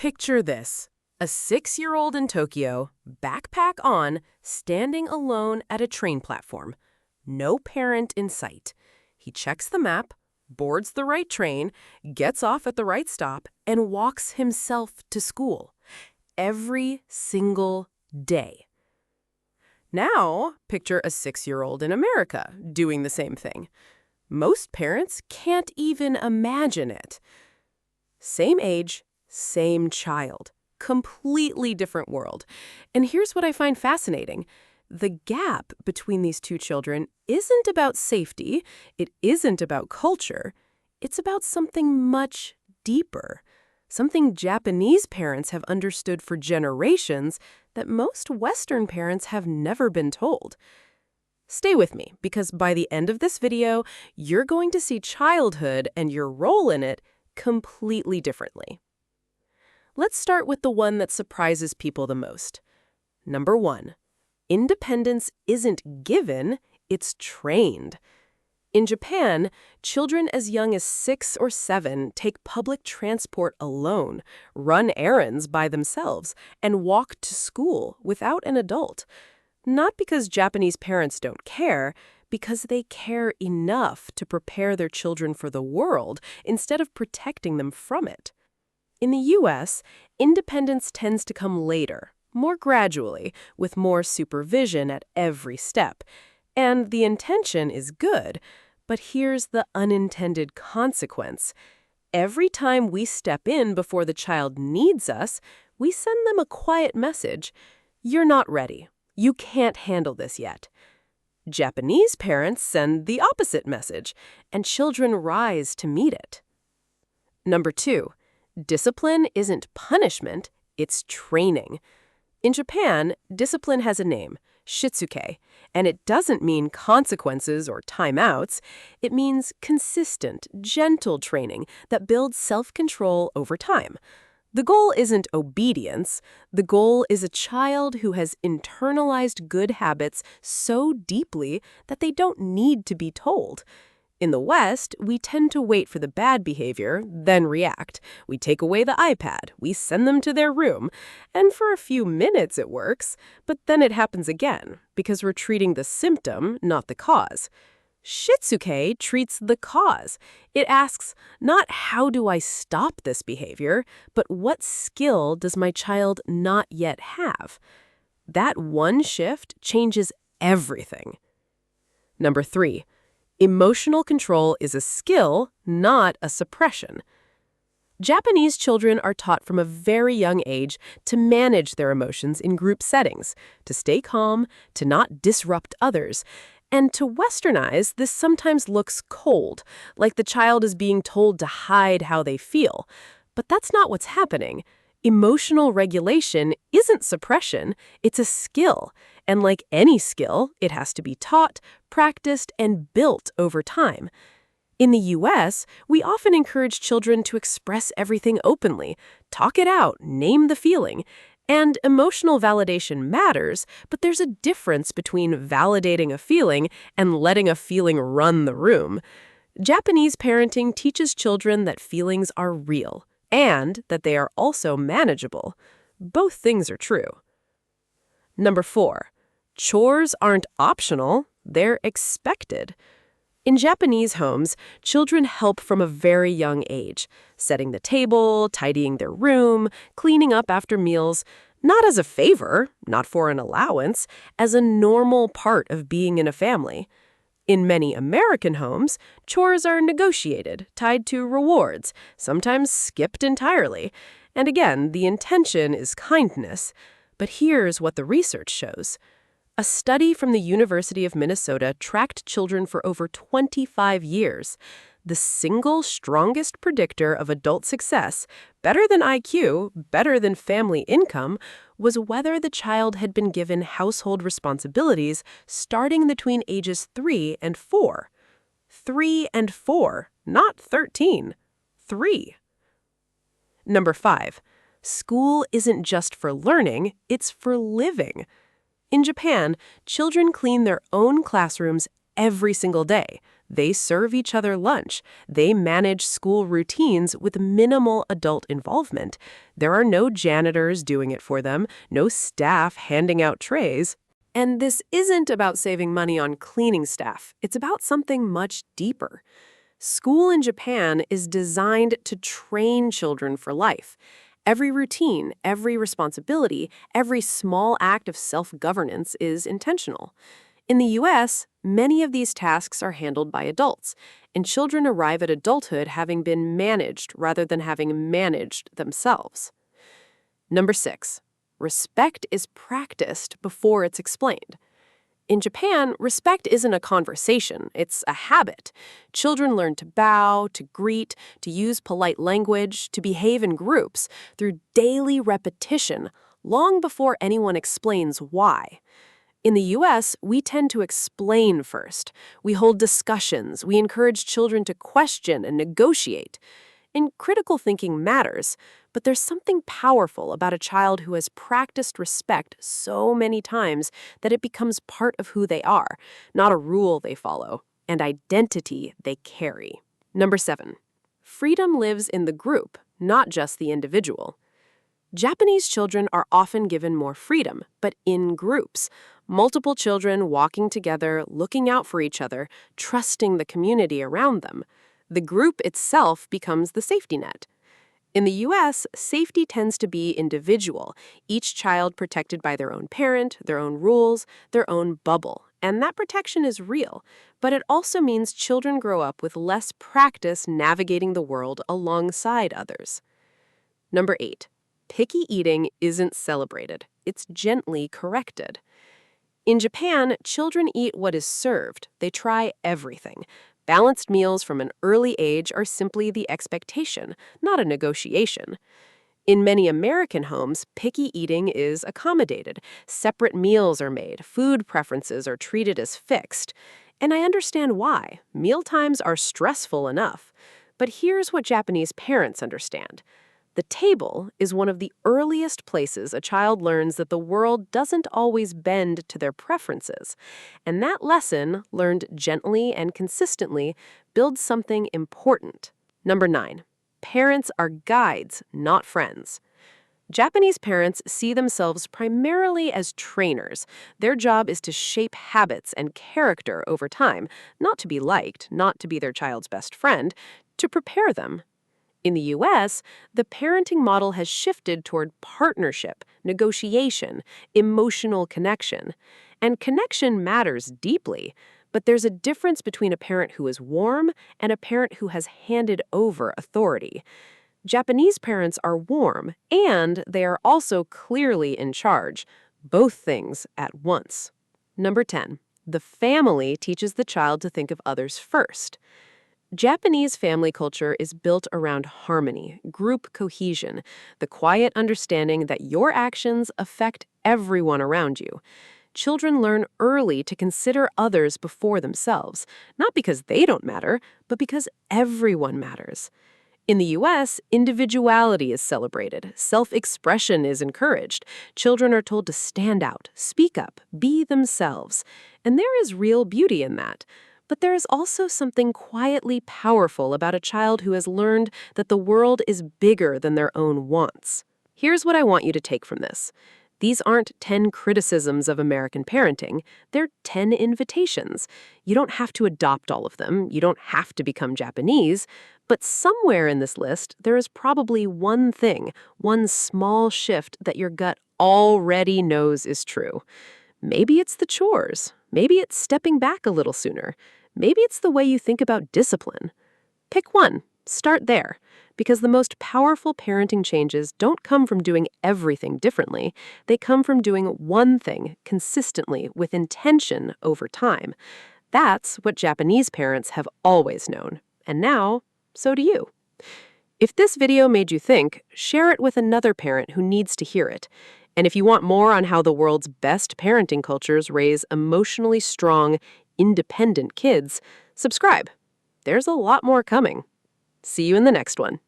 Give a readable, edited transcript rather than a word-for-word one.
Picture this. A 6-year-old in Tokyo, backpack on, standing alone at a train platform. No parent in sight. He checks the map, boards the right train, gets off at the right stop, and walks himself to school. Every single day. Now, picture a 6-year-old in America doing the same thing. Most parents can't even imagine it. Same age, same child. Completely different world. And here's what I find fascinating. The gap between these two children isn't about safety, it isn't about culture, it's about something much deeper. Something Japanese parents have understood for generations that most Western parents have never been told. Stay with me, because by the end of this video, you're going to see childhood and your role in it completely differently. Let's start with the one that surprises people the most. Number 1, independence isn't given, it's trained. In Japan, children as young as 6 or 7 take public transport alone, run errands by themselves, and walk to school without an adult. Not because Japanese parents don't care, because they care enough to prepare their children for the world instead of protecting them from it. In the U.S., independence tends to come later, more gradually, with more supervision at every step. And the intention is good, but here's the unintended consequence. Every time we step in before the child needs us, we send them a quiet message. You're not ready. You can't handle this yet. Japanese parents send the opposite message, and children rise to meet it. Number 2. Discipline isn't punishment, it's training. In Japan, discipline has a name, Shitsuke, and it doesn't mean consequences or timeouts. It means consistent, gentle training that builds self-control over time. The goal isn't obedience. The goal is a child who has internalized good habits so deeply that they don't need to be told. In the West, we tend to wait for the bad behavior, then react. We take away the iPad, we send them to their room, and for a few minutes it works, but then it happens again, because we're treating the symptom, not the cause. Shitsuke treats the cause. It asks, not how do I stop this behavior, but what skill does my child not yet have? That one shift changes everything. Number 3. Emotional control is a skill, not a suppression. Japanese children are taught from a very young age to manage their emotions in group settings, to stay calm, to not disrupt others. And to Westernize, this sometimes looks cold, like the child is being told to hide how they feel. But that's not what's happening. Emotional regulation isn't suppression, it's a skill. And like any skill, it has to be taught, practiced, and built over time. In the U.S., we often encourage children to express everything openly, talk it out, name the feeling. And emotional validation matters, but there's a difference between validating a feeling and letting a feeling run the room. Japanese parenting teaches children that feelings are real, and that they are also manageable. Both things are true. Number 4. Chores aren't optional, they're expected. In Japanese homes, children help from a very young age, setting the table, tidying their room, cleaning up after meals, not as a favor, not for an allowance, as a normal part of being in a family. In many American homes, chores are negotiated, tied to rewards, sometimes skipped entirely. And again, the intention is kindness. But here's what the research shows. A study from the University of Minnesota tracked children for over 25 years. The single strongest predictor of adult success, better than IQ, better than family income, was whether the child had been given household responsibilities starting between ages 3 and 4. 3 and 4, not 13. 3. Number 5. School isn't just for learning, it's for living. In Japan, children clean their own classrooms every single day. They serve each other lunch. They manage school routines with minimal adult involvement. There are no janitors doing it for them, no staff handing out trays. And this isn't about saving money on cleaning staff. It's about something much deeper. School in Japan is designed to train children for life. Every routine, every responsibility, every small act of self-governance is intentional. In the US, many of these tasks are handled by adults, and children arrive at adulthood having been managed rather than having managed themselves. Number 6. Respect is practiced before it's explained. In Japan, respect isn't a conversation, it's a habit. Children learn to bow, to greet, to use polite language, to behave in groups through daily repetition, long before anyone explains why. In the US, we tend to explain first. We hold discussions. We encourage children to question and negotiate. And critical thinking matters, but there's something powerful about a child who has practiced respect so many times that it becomes part of who they are, not a rule they follow, and identity they carry. Number 7. Freedom lives in the group, not just the individual. Japanese children are often given more freedom, but in groups. Multiple children walking together, looking out for each other, trusting the community around them. The group itself becomes the safety net. In the US, safety tends to be individual, each child protected by their own parent, their own rules, their own bubble. And that protection is real, but it also means children grow up with less practice navigating the world alongside others. Number 8. Picky eating isn't celebrated. It's gently corrected. In Japan, children eat what is served. They try everything. Balanced meals from an early age are simply the expectation, not a negotiation. In many American homes, picky eating is accommodated. Separate meals are made. Food preferences are treated as fixed. And I understand why. Mealtimes are stressful enough. But here's what Japanese parents understand. The table is one of the earliest places a child learns that the world doesn't always bend to their preferences. And that lesson, learned gently and consistently, builds something important. Number 9. Parents are guides, not friends. Japanese parents see themselves primarily as trainers. Their job is to shape habits and character over time, not to be liked, not to be their child's best friend, to prepare them. In the US, the parenting model has shifted toward partnership, negotiation, emotional connection. And connection matters deeply, but there's a difference between a parent who is warm and a parent who has handed over authority. Japanese parents are warm, and they are also clearly in charge, both things at once. Number 10. The family teaches the child to think of others first. Japanese family culture is built around harmony, group cohesion, the quiet understanding that your actions affect everyone around you. Children learn early to consider others before themselves, not because they don't matter, but because everyone matters. In the US, individuality is celebrated. Self-expression is encouraged. Children are told to stand out, speak up, be themselves. And there is real beauty in that. But there is also something quietly powerful about a child who has learned that the world is bigger than their own wants. Here's what I want you to take from this. These aren't 10 criticisms of American parenting. They're 10 invitations. You don't have to adopt all of them. You don't have to become Japanese. But somewhere in this list, there is probably one thing, one small shift that your gut already knows is true. Maybe it's the chores. Maybe it's stepping back a little sooner. Maybe it's the way you think about discipline. Pick one. Start there. Because the most powerful parenting changes don't come from doing everything differently. They come from doing one thing consistently with intention over time. That's what Japanese parents have always known. And now, so do you. If this video made you think, share it with another parent who needs to hear it. And if you want more on how the world's best parenting cultures raise emotionally strong, independent kids, subscribe. There's a lot more coming. See you in the next one.